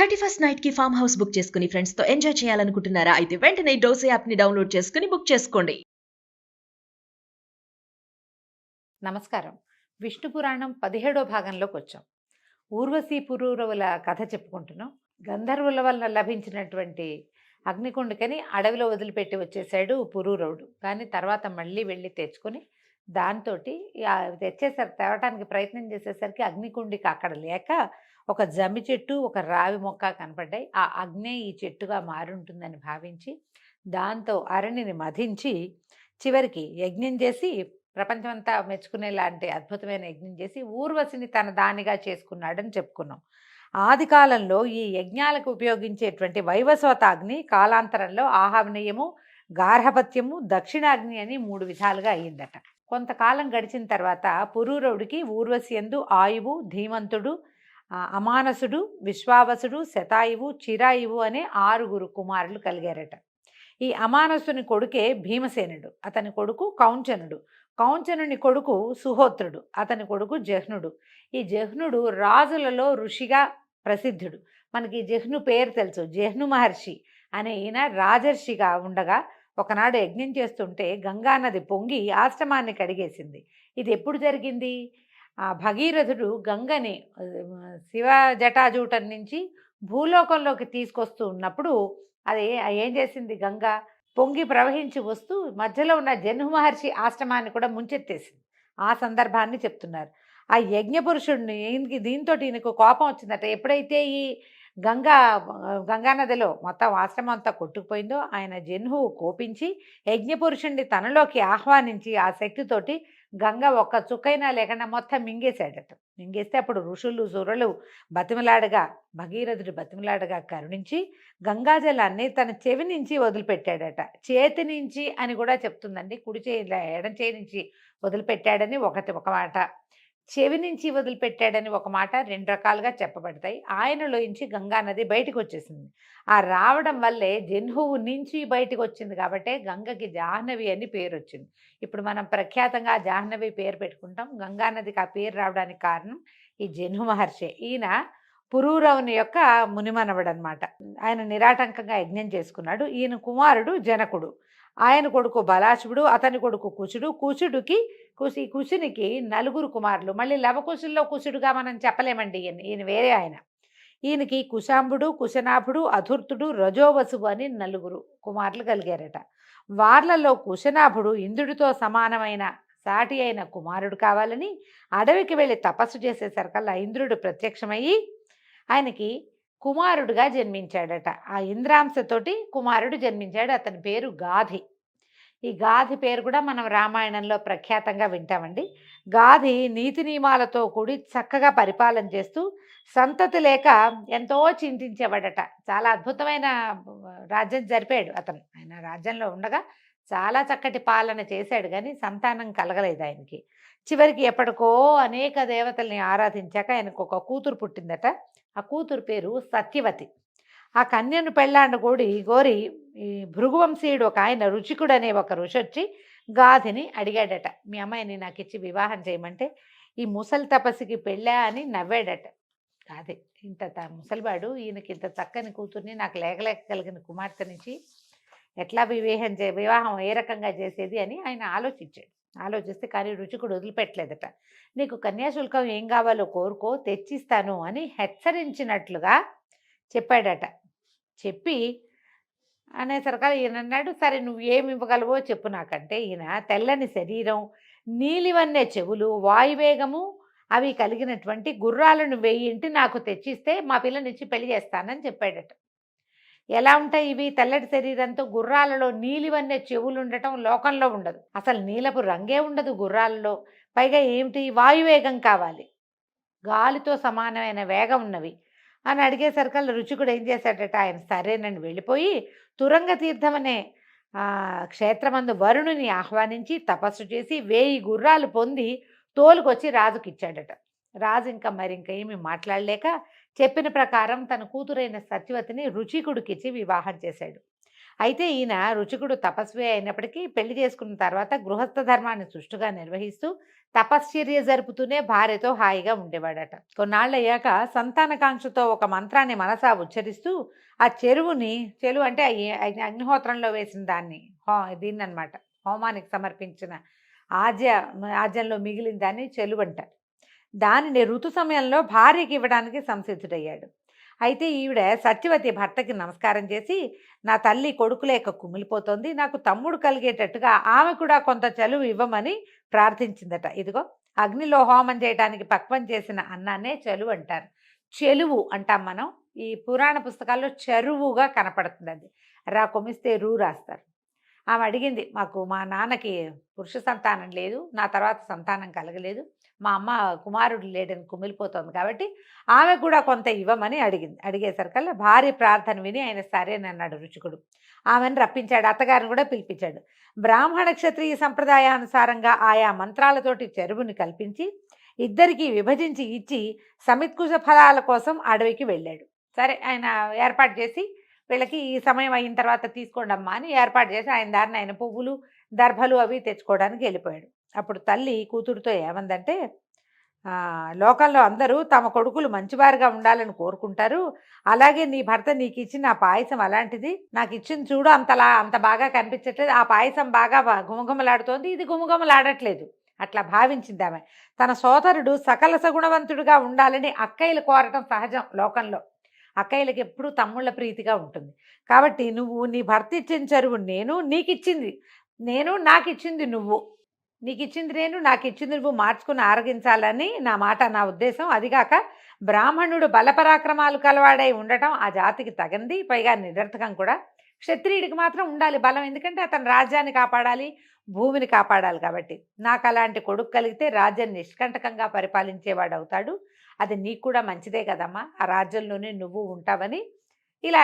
31st night కి farm house book చేసుకుని friends తో ఎంజాయ్ చేయాలనుకుంటున్నారా? అయితే వెంటనే డోసే యాప్ ని డౌన్లోడ్ చేసుకుని బుక్ చేసుకోండి. నమస్కారం. విష్ణు పురాణం 17వ భాగంలోకి వచ్చాం. ఊర్వశీ పురూరవుల కథ చెప్పుకుంటున్నాం. గంధర్వుల వల్ల లభించినటువంటి అగ్నికుండికని అడవిలో వదిలిపెట్టి వచ్చేసాడు పురూరవుడు. కానీ తర్వాత మళ్ళీ వెళ్ళి తెచ్చుకొని దాంతోటి తేవటానికి ప్రయత్నం చేసేసరికి అగ్నికుండిక అక్కడ లేక ఒక జమ్మి చెట్టు, ఒక రావి మొక్క కనపడ్డాయి. ఆ అగ్నే ఈ చెట్టుగా మారుంటుందని భావించి దాంతో అరణిని మధించి చివరికి యజ్ఞం చేసి ప్రపంచమంతా మెచ్చుకునేలాంటి అద్భుతమైన యజ్ఞం చేసి ఊర్వశిని తన దానిగా చేసుకున్నాడని చెప్పుకున్నాం. ఆది కాలంలో ఈ యజ్ఞాలకు ఉపయోగించేటువంటి వైవస్వతాగ్ని కాలాంతరంలో ఆహవనీయము, గార్హపత్యము, దక్షిణాగ్ని అని 3 విధాలుగా అయ్యిందట. కొంతకాలం గడిచిన తర్వాత పురూరవుడికి ఊర్వశి యందు ఆయువు, ధీమంతుడు, అమానసుడు, విశ్వావసుడు, శతాయువు, చిరాయువు అనే 6 కుమారులు కలిగారట. ఈ అమానసుని కొడుకే భీమసేనుడు, అతని కొడుకు కౌంచనుడు, కౌంచనుని కొడుకు సుహోత్రుడు, అతని కొడుకు జహ్నుడు. ఈ జహ్నుడు రాజులలో ఋషిగా ప్రసిద్ధుడు. మనకి జహ్ను పేరు తెలుసు. జహ్ను మహర్షి అనే ఈయన రాజర్షిగా ఉండగా ఒకనాడు యజ్ఞం చేస్తుంటే గంగానది పొంగి ఆశ్రమాన్ని కడిగేసింది. ఇది ఎప్పుడు జరిగింది? భగీరథుడు గంగని శివ జటాజూటం నుంచి భూలోకంలోకి తీసుకొస్తూ ఉన్నప్పుడు అది ఏం చేసింది? గంగ పొంగి ప్రవహించి వస్తూ మధ్యలో ఉన్న జహ్ను మహర్షి ఆశ్రమాన్ని కూడా ముంచెత్తేసింది. ఆ సందర్భాన్ని చెప్తున్నారు. ఆ యజ్ఞపురుషుడిని దీంతో ఈయనకు కోపం వచ్చిందట. ఎప్పుడైతే ఈ గంగానదిలో మొత్తం ఆశ్రమం అంతా కొట్టుకుపోయిందో ఆయన జహ్నువు కోపించి యజ్ఞపురుషుణ్ణి తనలోకి ఆహ్వానించి ఆ శక్తితోటి గంగ ఒక్క చుక్కైనా లేకుండా మొత్తం మింగేశాడట. మింగేస్తే అప్పుడు ఋషులు సురలు బతిమలాడగా భగీరథుడు బతిమలాడగా కరుణించి గంగాజలాన్ని తన చెవి నుంచి వదిలిపెట్టాడట. చేతి నుంచి అని కూడా చెప్తుందండి. కుడి చేయి ఎడం చేయి నుంచి వదిలిపెట్టాడని ఒక మాట, చెవి నుంచి వదిలిపెట్టాడని ఒక మాట, 2 రకాలుగా చెప్పబడతాయి. ఆయనలోంచి గంగానది బయటకు వచ్చేసింది. ఆ రావడం వల్లే జహ్నువు నుంచి బయటకు వచ్చింది కాబట్టి గంగకి జాహ్నవి అని పేరు వచ్చింది. ఇప్పుడు మనం ప్రఖ్యాతంగా జాహ్నవి పేరు పెట్టుకుంటాం. గంగానదికి ఆ పేరు రావడానికి కారణం ఈ జహ్ను మహర్షి. ఈయన పురూరవుని యొక్క మునిమనవడు అనమాట. ఆయన నిరాటంకంగా యజ్ఞం చేసుకున్నాడు. ఈయన కుమారుడు జనకుడు, ఆయన కొడుకు బలాశువుడు, అతని కొడుకు కుశుడు. కుశునికి 4 కుమారులు. మళ్ళీ లవకుశుల్లో కుశుడుగా మనం చెప్పలేమండి. ఈయన వేరే ఆయన. ఈయనకి కుశాంబుడు, కుశనాభుడు, అధుర్తుడు, రజోవసువు అని 4 కుమారులు కలిగారట. వార్లలో కుశనాభుడు ఇంద్రుడితో సమానమైన సాటి అయిన కుమారుడు కావాలని అడవికి వెళ్ళి తపస్సు చేసేసరికల్లా ఇంద్రుడు ప్రత్యక్షమయ్యి ఆయనకి కుమారుడుగా జన్మించాడట. ఆ ఇంద్రాంశతోటి కుమారుడు జన్మించాడు. అతని పేరు గాధి. ఈ గాధి పేరు కూడా మనం రామాయణంలో ప్రఖ్యాతంగా వింటామండి. గాధి నీతి నియమాలతో కూడి చక్కగా పరిపాలన చేస్తూ సంతతి లేక ఎంతో చింతించేవాడట. చాలా అద్భుతమైన రాజ్యం జరిపాడు అతను. ఆయన రాజ్యంలో ఉండగా చాలా చక్కటి పాలన చేశాడు, కానీ సంతానం కలగలేదు ఆయనకి. చివరికి ఎప్పటికో అనేక దేవతల్ని ఆరాధించాక ఆయనకు ఒక కూతురు పుట్టిందట. ఆ కూతురు పేరు సత్యవతి. ఆ కన్యను కోరి ఈ భృగువంశీయుడు ఒక ఆయన రుచికుడు అనే ఒక ఋషి వచ్చి గాధిని అడిగాడట, మీ అమ్మాయిని నాకు ఇచ్చి వివాహం చేయమంటే ఈ ముసలి తపస్సుకి పెళ్ళా అని నవ్వాడట. గాధి ఇంత ముసలివాడు ఈయనకి ఇంత చక్కని కూతుర్ని నాకు లేకలేక కలిగిన కుమార్తెనిచ్చి ఎట్లా వివాహం ఏ రకంగా చేసేది అని ఆయన ఆలోచిస్తే కానీ రుచికుడు వదిలిపెట్టలేదట. నీకు కన్యాశుల్కం ఏం కావాలో కోరుకో, తెచ్చిస్తాను అని హెచ్చరించినట్లుగా చెప్పాడట. చెప్పి అనేసరికల్లా ఈయన అన్నాడు, సరే నువ్వు ఏమి ఇవ్వగలవో చెప్పు నాకంటే. ఈయన తెల్లని శరీరం, నీలివన్నే చెవులు, వాయువేగము అవి కలిగినటువంటి గుర్రాలను 1000 నాకు తెచ్చిస్తే మా పిల్లనిచ్చి పెళ్లి చేస్తానని చెప్పాడట. ఎలా ఉంటాయి ఇవి? తెల్లటి శరీరంతో గుర్రాలలో నీలివన్నే చెవులు ఉండటం లోకంలో ఉండదు. అసలు నీలపు రంగే ఉండదు గుర్రాలలో. పైగా ఏమిటి? వాయువేగం కావాలి, గాలితో సమానమైన వేగం ఉన్నవి అని అడిగేసరికల్లా రుచికుడు ఏం చేశాడట, ఆయన సరేనని వెళ్ళిపోయి తురంగ తీర్థం అనే క్షేత్రమందు వరుణుని ఆహ్వానించి తపస్సు చేసి 1000 గుర్రాలు పొంది తోలుకొచ్చి రాజుకి ఇచ్చాడట. రాజు ఇంకా ఏమీ మాట్లాడలేక చెప్పిన ప్రకారం తన కూతురైన సత్యవతిని రుచికుడికిచ్చి వివాహం చేశాడు. అయితే ఈయన రుచికుడు తపస్వి అయినప్పటికీ పెళ్లి చేసుకున్న తర్వాత గృహస్థ ధర్మాన్ని సుష్టుగా నిర్వహిస్తూ తపశ్చర్య జరుపుతూనే భార్యతో హాయిగా ఉండేవాడట. కొన్నాళ్ళయ్యాక సంతానకాంక్షతో ఒక మంత్రాన్ని మనసా ఉచ్చరిస్తూ ఆ చెరువు అంటే అగ్నిహోత్రంలో వేసిన దాన్ని దీన్ననమాట, హోమానికి సమర్పించిన ఆజ్య ఆజ్యంలో మిగిలిన దాన్ని చెలువు అంటారు. దానిని ఋతు సమయంలో భార్యకి ఇవ్వడానికి సంసిద్ధుడయ్యాడు. అయితే ఈవిడ సత్యవతి భర్తకి నమస్కారం చేసి, నా తల్లి కొడుకు లేక కుమిలిపోతోంది, నాకు తమ్ముడు కలిగేటట్టుగా ఆమె కూడా కొంత చలువు ఇవ్వమని ప్రార్థించిందట. ఇదిగో అగ్నిలో హోమం చేయడానికి పక్వం చేసిన అన్నాన్నే చెలువు అంటారు. చెలువు అంటాం మనం. ఈ పురాణ పుస్తకాల్లో చెరువుగా కనపడుతుంది అది. కొమిస్తే రూ రాస్తారు. ఆమె అడిగింది, మాకు మా నాన్నకి పురుష సంతానం లేదు, నా తర్వాత సంతానం కలగలేదు, మా అమ్మ కుమారుడు లేడని కుమిలిపోతుంది, కాబట్టి ఆమె కూడా కొంత ఇవ్వమని అడిగింది. అడిగేసరికల్లా భార్య ప్రార్థన విని ఆయన సరేనన్నాడు రుచికుడు. ఆమెను రప్పించాడు, అత్తగారిని కూడా పిలిపించాడు. బ్రాహ్మణ క్షత్రియ సంప్రదాయానుసారంగా ఆయా మంత్రాలతోటి చెరువుని కల్పించి ఇద్దరికీ విభజించి ఇచ్చి సమిత్కుశ ఫలాల కోసం అడవికి వెళ్ళాడు. సరే ఆయన ఏర్పాటు చేసి, వీళ్ళకి ఈ సమయం అయిన తర్వాత తీసుకోండి అమ్మా అని ఏర్పాటు చేసి ఆయన దారిని ఆయన పువ్వులు దర్భలు అవి తెచ్చుకోవడానికి వెళ్ళిపోయాడు. అప్పుడు తల్లి కూతురుతో ఏమందంటే, లోకంలో అందరూ తమ కొడుకులు మంచివారుగా ఉండాలని కోరుకుంటారు, అలాగే నీ భర్త నీకు ఇచ్చిన ఆ పాయసం అలాంటిది, నాకు ఇచ్చింది చూడు అంత బాగా కనిపించట్లేదు, ఆ పాయసం బాగా గుమగుమలాడుతోంది, ఇది గుమగుమలాడట్లేదు. అట్లా భావించింది ఆమె. తన సోదరుడు సకల సగుణవంతుడిగా ఉండాలని అక్కయ్యలు కోరటం సహజం లోకంలో. అక్కయ్యలకి ఎప్పుడూ తమ్ముళ్ళ ప్రీతిగా ఉంటుంది. కాబట్టి నువ్వు నీ భర్త ఇచ్చిన చెరువు నాకిచ్చింది నువ్వు, నీకిచ్చింది నేను, నాకిచ్చింది నువ్వు మార్చుకుని ఆరగించాలని నా మాట, నా ఉద్దేశం. అదిగాక బ్రాహ్మణుడు బలపరాక్రమాలు కలవాడై ఉండటం ఆ జాతికి తగంది, పైగా నిరర్థకం కూడా. క్షత్రియుడికి మాత్రం ఉండాలి బలం, ఎందుకంటే అతను రాజ్యాన్ని కాపాడాలి, భూమిని కాపాడాలి. కాబట్టి నాకు అలాంటి కొడుకు కలిగితే రాజ్యం నిష్కంటకంగా పరిపాలించేవాడు అవుతాడు, అది నీకు కూడా మంచిదే కదమ్మా, ఆ రాజ్యంలోనే నువ్వు ఉంటావని ఇలా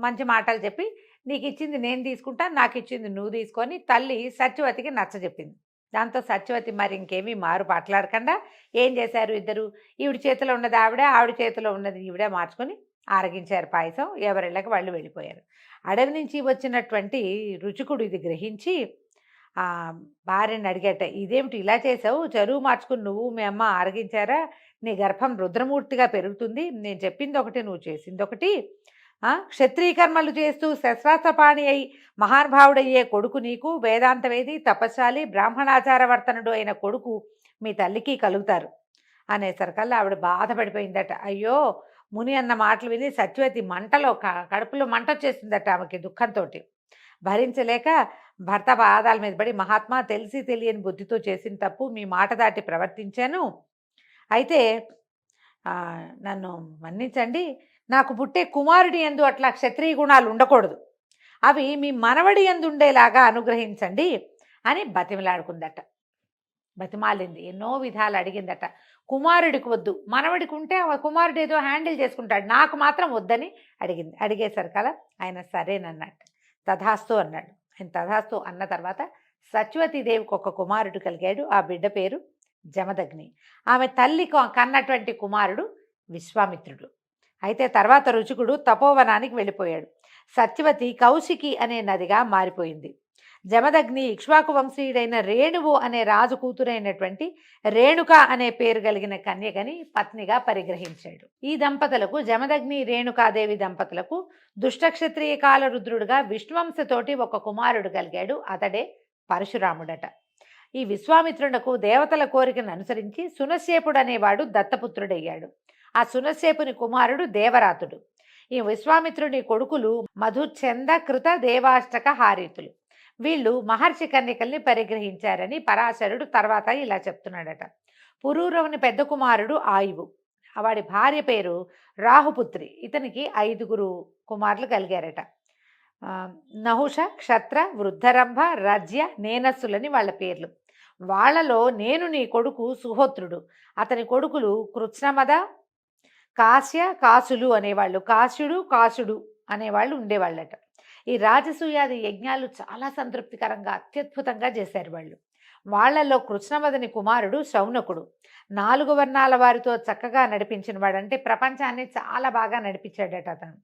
మంచి మాటలు చెప్పి, నీకు ఇచ్చింది నేను తీసుకుంటాను, నాకు ఇచ్చింది నువ్వు తీసుకొని తల్లి సత్యవతికి నచ్చజెప్పింది. దాంతో సత్యవతి మరి ఇంకేమీ మారు మాట్లాడకుండా ఏం చేశారు ఇద్దరు, ఈవిడ చేతిలో ఉన్నది ఆవిడ చేతిలో ఉన్నది ఈవిడే మార్చుకొని ఆరగించారు పాయసం. ఎవరిళ్ళకి వాళ్ళు వెళ్ళిపోయారు. అడవి నుంచి వచ్చినటువంటి రుచికుడు ఇది గ్రహించి భార్యని అడిగట, ఇదేమిటి ఇలా చేసావు, చెరువు మార్చుకుని నువ్వు మీ అమ్మ ఆరగించారా, నీ గర్భం రుద్రమూర్తిగా పెరుగుతుంది, నేను చెప్పింది ఒకటి నువ్వు చేసింది ఒకటి, క్షత్రియ కర్మలు చేస్తూ శస్త్రాస్త్రపాణి అయి మహానుభావుడయ్యే కొడుకు నీకు, వేదాంతవేది తపస్శాలి బ్రాహ్మణాచారవర్తనుడు అయిన కొడుకు మీ తల్లికి కలుగుతారు అనేసరికల్లా ఆవిడ బాధపడిపోయిందట. అయ్యో, ముని అన్న మాటలు విని సత్యవతి మంటలో కడుపులో మంట వచ్చేసిందట ఆమెకి దుఃఖంతో. భరించలేక భర్త పాదాల మీద పడి, మహాత్మా తెలిసి తెలియని బుద్ధితో చేసిన తప్పు, మీ మాట దాటి ప్రవర్తించాను, అయితే నన్ను మన్నించండి, నాకు పుట్టే కుమారుడి యందు అట్లా క్షత్రియ గుణాలు ఉండకూడదు, అవి మీ మనవడి యందు ఉండేలాగా అనుగ్రహించండి అని బతిమలాడుకుందట. బతిమాలింది, ఎన్నో విధాలు అడిగిందట. కుమారుడికి వద్దు, మనవడికి ఉంటే కుమారుడు ఏదో హ్యాండిల్ చేసుకుంటాడు, నాకు మాత్రం వద్దని అడిగింది. అడిగేసరికలా ఆయన సరేనన్నట్టు, తథాస్తు అన్నాడు. ఆయన తథాస్తు అన్న తర్వాత సత్యవతీదేవికి ఒక కుమారుడు కలిగాడు. ఆ బిడ్డ పేరు జమదగ్ని. ఆమె తల్లి కన్నటువంటి కుమారుడు విశ్వామిత్రుడు. అయితే తర్వాత రుచికుడు తపోవనానికి వెళ్ళిపోయాడు. సత్యవతి కౌశికి అనే నదిగా మారిపోయింది. జమదగ్ని ఇక్ష్వాకు వంశీయుడైన రేణువు అనే రాజు కూతురైనటువంటి రేణుక అనే పేరు కలిగిన కన్యకని పత్నిగా పరిగ్రహించాడు. ఈ దంపతులకు, జమదగ్ని రేణుకాదేవి దంపతులకు దుష్టక్షత్రియ కాలరుద్రుడుగా విష్ణువంశతోటి ఒక కుమారుడు కలిగాడు. అతడే పరశురాముడట. ఈ విశ్వామిత్రునకు దేవతల కోరికను అనుసరించి సునశ్శేపుడు అనేవాడు దత్తపుత్రుడయ్యాడు. ఆ సునశ్శేపుని కుమారుడు దేవరాతుడు. ఈ విశ్వామిత్రుని కొడుకులు మధుచంద కృత దేవాష్టక హారీతులు. వీళ్ళు మహర్షి కన్యకల్ని పరిగ్రహించారని పరాశరుడు తర్వాత ఇలా చెప్తున్నాడట. పురూరవుని పెద్ద కుమారుడు ఆయువు, వాడి భార్య పేరు రాహుపుత్రి. ఇతనికి 5 కుమారులు కలిగారట. నహుష, క్షత్ర, వృద్ధరంభ, రజ్య, నేనస్సులని వాళ్ళ పేర్లు. వాళ్లలో నేను నీ కొడుకు సుహోత్రుడు, అతని కొడుకులు కృత్స్నమద, కాశ్య, కాసులు అనేవాళ్ళు, కాసుడు అనేవాళ్ళు ఉండేవాళ్ళట. ఈ రాజసూయాది యజ్ఞాలు చాలా సంతృప్తికరంగా అత్యద్భుతంగా చేశారు వాళ్ళు. వాళ్ళలో కృష్ణమదని కుమారుడు శౌనకుడు. 4 వర్ణాల వారితో చక్కగా నడిపించిన వాడు. అంటే ప్రపంచాన్ని చాలా బాగా నడిపించాడట అతను.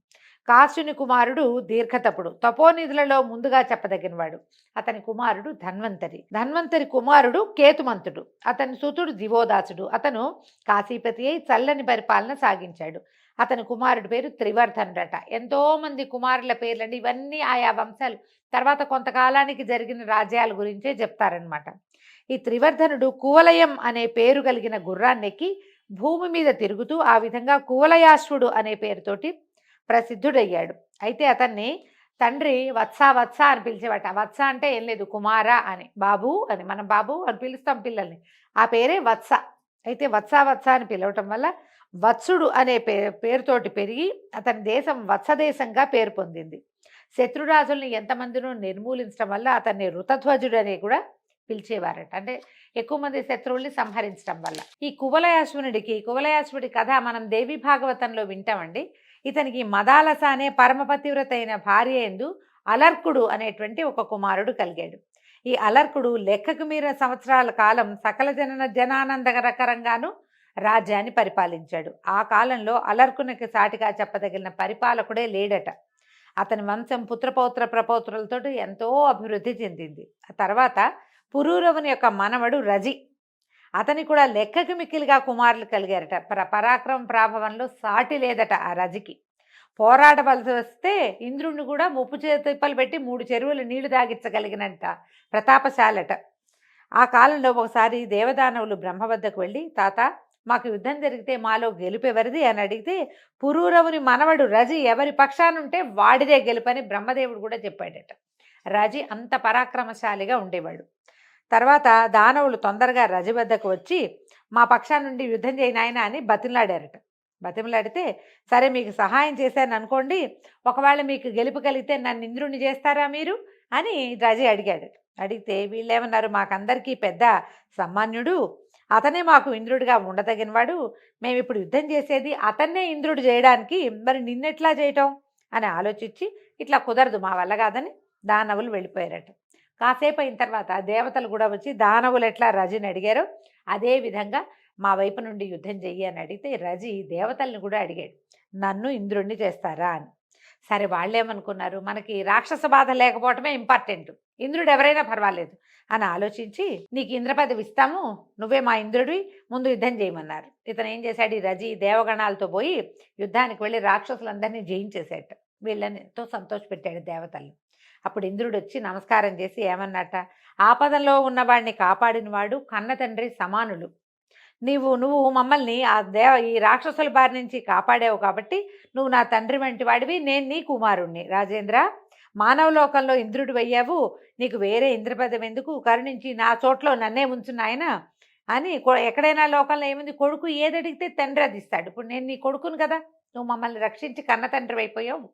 కాశ్యుని కుమారుడు దీర్ఘతపుడు. తపోనిధులలో ముందుగా చెప్పదగినవాడు. అతని కుమారుడు ధన్వంతరి. ధన్వంతరి కుమారుడు కేతుమంతుడు. అతని సుతుడు దివోదాసుడు. అతను కాశీపతి అయి చల్లని పరిపాలన సాగించాడు. అతని కుమారుడి పేరు త్రివర్ధనుడట. ఎంతో మంది కుమారుల పేర్లండి. ఇవన్నీ ఆయా వంశాలు తర్వాత కొంతకాలానికి జరిగిన రాజ్యాల గురించే చెప్తారనమాట. ఈ త్రివర్ధనుడు కువలయం అనే పేరు కలిగిన గుర్రాన్నెక్కి భూమి మీద తిరుగుతూ ఆ విధంగా కువలయాశ్వుడు అనే పేరుతోటి ప్రసిద్ధుడయ్యాడు. అయితే అతన్ని తండ్రి వత్స వత్స అని పిలిచేవాట. వత్స అంటే ఏం లేదు, కుమార అని, బాబు అని, మనం బాబు అని పిలుస్తాం పిల్లల్ని, ఆ పేరే వత్స. అయితే వత్స వత్స అని పిలవటం వల్ల వత్సుడు అనే పేరుతోటి పెరిగి అతని దేశం వత్సదేశంగా పేరు పొందింది. శత్రురాజుల్ని ఎంతమందినో నిర్మూలించడం వల్ల అతన్ని ఋతధ్వజుడు అని కూడా పిలిచేవారట. అంటే ఎక్కువ మంది శత్రువుల్ని సంహరించడం వల్ల. ఈ కువలయాశ్వుడి కథ మనం దేవి భాగవతంలో వింటామండి. ఇతనికి మదాలస అనే పరమపతివ్రత అయిన భార్య యందు అలర్కుడు అనేటువంటి ఒక కుమారుడు కలిగాడు. ఈ అలర్కుడు లెక్కకు మీర సంవత్సరాల కాలం సకల జనానందకరంగాను రాజ్యాన్ని పరిపాలించాడు. ఆ కాలంలో అలర్కునికి సాటిగా చెప్పదగిన పరిపాలకుడే లేడట. అతని వంశం పుత్రపౌత్ర ప్రపౌత్రులతో ఎంతో అభివృద్ధి చెందింది. ఆ తర్వాత పురూరవుని యొక్క మనవడు రజి, అతని కూడా లెక్కకు మిక్కిలిగా కుమారులు కలిగారట. పరాక్రమ ప్రాభవంలో సాటి లేదట ఆ రజికి. పోరాడవలసి వస్తే ఇంద్రుడిని కూడా ముప్పు తిప్పలు పెట్టి 3 చెరువులు నీళ్లు తాగించగలిగినంత ప్రతాపశాలట. ఆ కాలంలో ఒకసారి దేవదానవులు బ్రహ్మ వద్దకు వెళ్ళి, తాత మాకు యుద్ధం జరిగితే మాలో గెలుపెవరిది అని అడిగితే, పురూరవుని మనవడు రజి ఎవరి పక్షానుంటే వాడిదే గెలుపని బ్రహ్మదేవుడు కూడా చెప్పాడట. రజి అంత పరాక్రమశాలిగా ఉండేవాడు. తర్వాత దానవులు తొందరగా రజి వద్దకు వచ్చి, మా పక్షాన నుండి యుద్ధం చేయనాయన అని బతిమలాడారట. బతిమలాడితే, సరే మీకు సహాయం చేశాను అనుకోండి, ఒకవేళ మీకు గెలుపు కలిగితే నన్ను ఇంద్రుణ్ణి చేస్తారా మీరు అని రజి అడిగాడు. అడిగితే వీళ్ళేమన్నారు, మాకందరికీ పెద్ద సామాన్యుడు, అతనే మాకు ఇంద్రుడిగా ఉండదగినవాడు, మేము ఇప్పుడు యుద్ధం చేసేది అతన్నే ఇంద్రుడు చేయడానికి, మరి నిన్నెట్లా చేయటం అని ఆలోచించి, ఇట్లా కుదరదు మా వల్ల కాదని దానవులు వెళ్ళిపోయారట. కాసేపు అయిన తర్వాత దేవతలు కూడా వచ్చి దానవులు ఎట్లా రజిని అడిగారో అదే విధంగా మా వైపు నుండి యుద్ధం చెయ్యి అని అడిగితే, రజి దేవతల్ని కూడా అడిగాడు, నన్ను ఇంద్రుణ్ణి చేస్తారా అని. సరే వాళ్ళేమనుకున్నారు, మనకి రాక్షస బాధ లేకపోవటమే ఇంపార్టెంట్, ఇంద్రుడు ఎవరైనా పర్వాలేదు అని ఆలోచించి, నీకు ఇంద్ర పదవి ఇస్తాము, నువ్వే మా ఇంద్రుడివి, ముందు యుద్ధం చేయమన్నారు. ఇతను ఏం చేశాడు, ఈ రజి దేవగణాలతో పోయి యుద్ధానికి వెళ్ళి రాక్షసులందరినీ జయించేశాడు. వీళ్ళని ఎంతో సంతోషపెట్టాడు దేవతల్ని. అప్పుడు ఇంద్రుడు వచ్చి నమస్కారం చేసి ఏమన్నట, ఆపదలో ఉన్నవాడిని కాపాడినవాడు కన్న తండ్రి సమానులు. నువ్వు మమ్మల్ని ఈ రాక్షసుల బారి నుంచి కాపాడావు కాబట్టి నువ్వు నా తండ్రి వంటి వాడివి, నేను నీ కుమారుణ్ణి. రాజేంద్ర, మానవలోకంలో ఇంద్రుడు అయ్యావు, నీకు వేరే ఇంద్రపదం ఎందుకు, కరుణించి నా చోట్లో నన్నే ఉంచున్నాయన అని. ఎక్కడైనా లోకంలో ఏముంది, కొడుకు ఏదడిగితే తండ్రి అది ఇస్తాడు. ఇప్పుడు నేను నీ కొడుకును కదా, నువ్వు మమ్మల్ని రక్షించి కన్న తండ్రి అయిపోయావు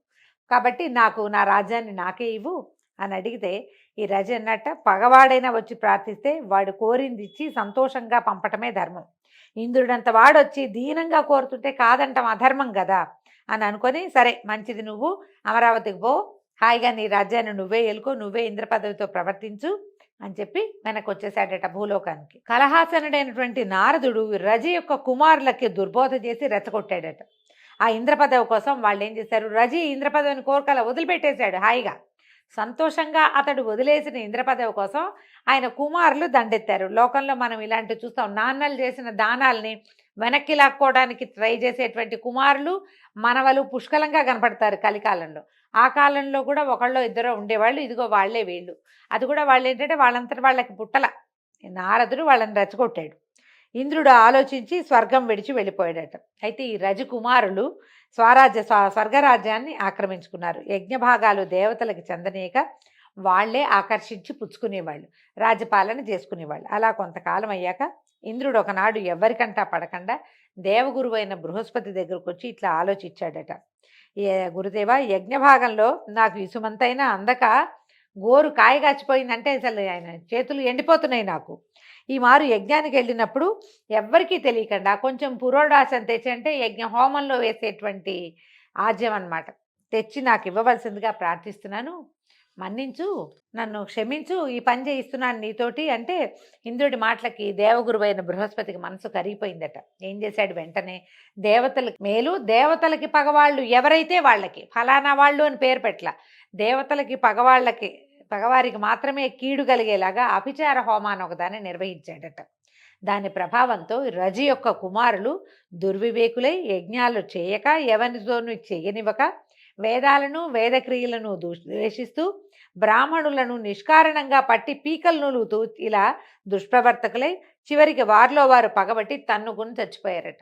కాబట్టి నాకు నా రాజ్యాన్ని నాకే ఇవ్వు అని అడిగితే, ఈ రజి అన్నట్ట, పగవాడైనా వచ్చి ప్రార్థిస్తే వాడు కోరింది ఇచ్చి సంతోషంగా పంపటమే ధర్మం. ఇంద్రుడంత వాడొచ్చి దీనంగా కోరుతుంటే కాదంటాం అధర్మం కదా అని అనుకొని, సరే మంచిది, నువ్వు అమరావతికి పో, హాయిగా నీ రాజ్యాన్ని నువ్వే ఏలుకో, నువ్వే ఇంద్ర పదవితో ప్రవర్తించు అని చెప్పి వెనక్కి వచ్చేసాడట భూలోకానికి. కలహాసనుడైనటువంటి నారదుడు రజి యొక్క కుమారులకి దుర్బోధ చేసి రెచ్చగొట్టాడట. ఆ ఇంద్రపదవి కోసం వాళ్ళు ఏం చేశారు, రజి ఇంద్రపదవిని కోరికల వదిలిపెట్టేశాడు. హాయిగా సంతోషంగా అతడు వదిలేసిన ఇంద్రపదవి కోసం ఆయన కుమారులు దండెత్తారు. లోకంలో మనం ఇలాంటివి చూస్తాం, నాన్నలు చేసిన దానాల్ని వెనక్కి లాక్కోవడానికి ట్రై చేసేటువంటి కుమారులు మనవలు పుష్కలంగా కనపడతారు కలికాలంలో. ఆ కాలంలో కూడా ఒకళ్ళో ఇద్దరో ఉండేవాళ్ళు, ఇదిగో వాళ్లే వీళ్ళు. అది కూడా వాళ్ళు ఏంటంటే వాళ్ళంతటి వాళ్ళకి పుట్టల, నారదుడు వాళ్ళని రెచ్చగొట్టాడు. ఇంద్రుడు ఆలోచించి స్వర్గం విడిచి వెళ్ళిపోయాడట. అయితే ఈ రజకుమారులు స్వర్గరాజ్యాన్ని ఆక్రమించుకున్నారు. యజ్ఞభాగాలు దేవతలకు చెందనీయక వాళ్లే ఆకర్షించి పుచ్చుకునేవాళ్ళు, రాజ్యపాలన చేసుకునేవాళ్ళు. అలా కొంతకాలం అయ్యాక ఇంద్రుడు ఒకనాడు ఎవరికంటా పడకుండా దేవగురువు అయిన బృహస్పతి దగ్గరకు వచ్చి ఇట్లా ఆలోచించాడట, గురుదేవ, యజ్ఞభాగంలో నాకు ఇసుమంతైనా అందక గోరు కాయగాచిపోయిందంటే అసలు ఆయన చేతులు ఎండిపోతున్నాయి. నాకు ఈ మారు యజ్ఞానికి వెళ్ళినప్పుడు ఎవ్వరికీ తెలియకుండా కొంచెం పురోడాశం తెచ్చి, అంటే యజ్ఞ హోమంలో వేసేటువంటి ఆజ్యం అన్నమాట, తెచ్చి నాకు ఇవ్వవలసిందిగా ప్రార్థిస్తున్నాను. మన్నించు, నన్ను క్షమించు, ఈ పని చేయిస్తున్నాను నీతోటి అంటే ఇంద్రుడి మాటలకి దేవగురువైన బృహస్పతికి మనసు కరిగిపోయిందట. ఏం చేశాడు వెంటనే, దేవతలకి మేలు, దేవతలకి పగవాళ్ళు ఎవరైతే వాళ్ళకి ఫలానా వాళ్ళు అని పేరు పెట్టల, దేవతలకి పగవారికి మాత్రమే కీడు కలిగేలాగా అభిచార హోమాన్ని ఒకదాన్ని నిర్వహించాడట. దాని ప్రభావంతో రజి యొక్క కుమారులు దుర్వివేకులై యజ్ఞాలు చేయక ఎవరితోనూ చేయనివ్వక వేదాలను వేదక్రియలను ద్వేషిస్తూ బ్రాహ్మణులను నిష్కారణంగా పట్టి పీకలు నులుగుతూ ఇలా దుష్ప్రవర్తకులై చివరికి వారిలో వారు పగబట్టి తన్నుకుని చచ్చిపోయారట.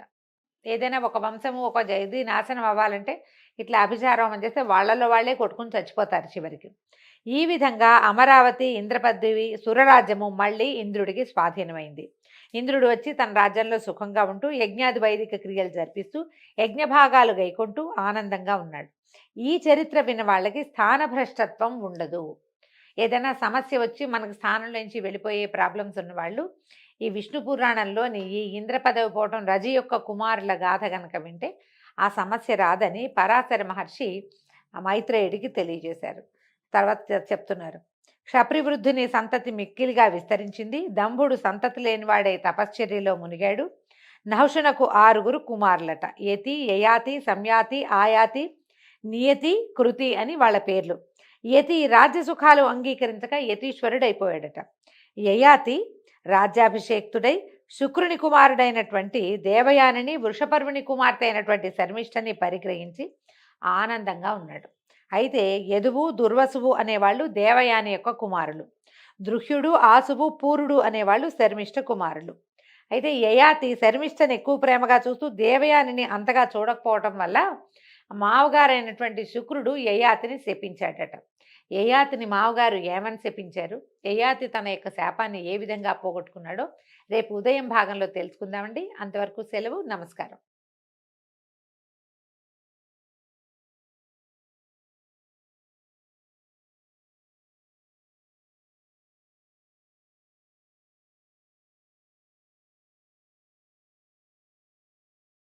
ఏదైనా ఒక వంశము ఒక ఇది నాశనం అవ్వాలంటే ఇట్లా అభిచారం చేస్తే వాళ్ళలో వాళ్ళే కొట్టుకుని చచ్చిపోతారు చివరికి. ఈ విధంగా అమరావతి ఇంద్రపదవి సురరాజ్యము మళ్ళీ ఇంద్రుడికి స్వాధీనమైంది. ఇంద్రుడు వచ్చి తన రాజ్యంలో సుఖంగా ఉంటూ యజ్ఞాది వైదిక క్రియలు జరిపిస్తూ యజ్ఞభాగాలు గైకొంటూ ఆనందంగా ఉన్నాడు. ఈ చరిత్ర విన్న వాళ్ళకి స్థానభ్రష్టత్వం ఉండదు. ఏదైనా సమస్య వచ్చి మనకు స్థానంలో నుంచి వెళ్ళిపోయే ప్రాబ్లమ్స్ ఉన్నవాళ్ళు ఈ విష్ణు పురాణంలోని ఈ ఇంద్ర పదవి పోవటం రజి యొక్క కుమారుల గాథ గనక వింటే ఆ సమస్య రాదని పరాశర మహర్షి మైత్రేయుడికి తెలియజేశారు. తర్వాత చెప్తున్నారు, క్షప్రివృద్ధుని సంతతి మిక్కిలిగా విస్తరించింది. దంభుడు సంతతి లేనివాడే తపశ్చర్యలో మునిగాడు. నహుషునకు 6 కుమారులట. యతి, యయాతి, సంయాతి, ఆయాతి, నియతి, కృతి అని వాళ్ళ పేర్లు. యతి రాజ్యసుఖాలు అంగీకరించక యతీశ్వరుడైపోయాడట. యయాతి రాజ్యాభిషేక్తుడై శుక్రుని కుమారుడైనటువంటి దేవయానిని వృషపర్వుని కుమార్తె అయినటువంటి శర్మిష్ఠని పరిగ్రహించి ఆనందంగా ఉన్నాడు. అయితే యదువు దుర్వసువు అనేవాళ్ళు దేవయాని యొక్క కుమారులు. దృహ్యుడు ఆసువు పూరుడు అనేవాళ్ళు శర్మిష్ఠ కుమారులు. అయితే యయాతి శర్మిష్ఠని ఎక్కువ ప్రేమగా చూస్తూ దేవయానిని అంతగా చూడకపోవటం వల్ల మావగారైనటువంటి శుక్రుడు యయాతిని శపించాడట. యయాతిని మావగారు ఏమని శపించారు, యయాతి తన యొక్క శాపాన్ని ఏ విధంగా పోగొట్టుకున్నాడో రేపు ఉదయం భాగంలో తెలుసుకుందామండి. అంతవరకు సెలవు, నమస్కారం.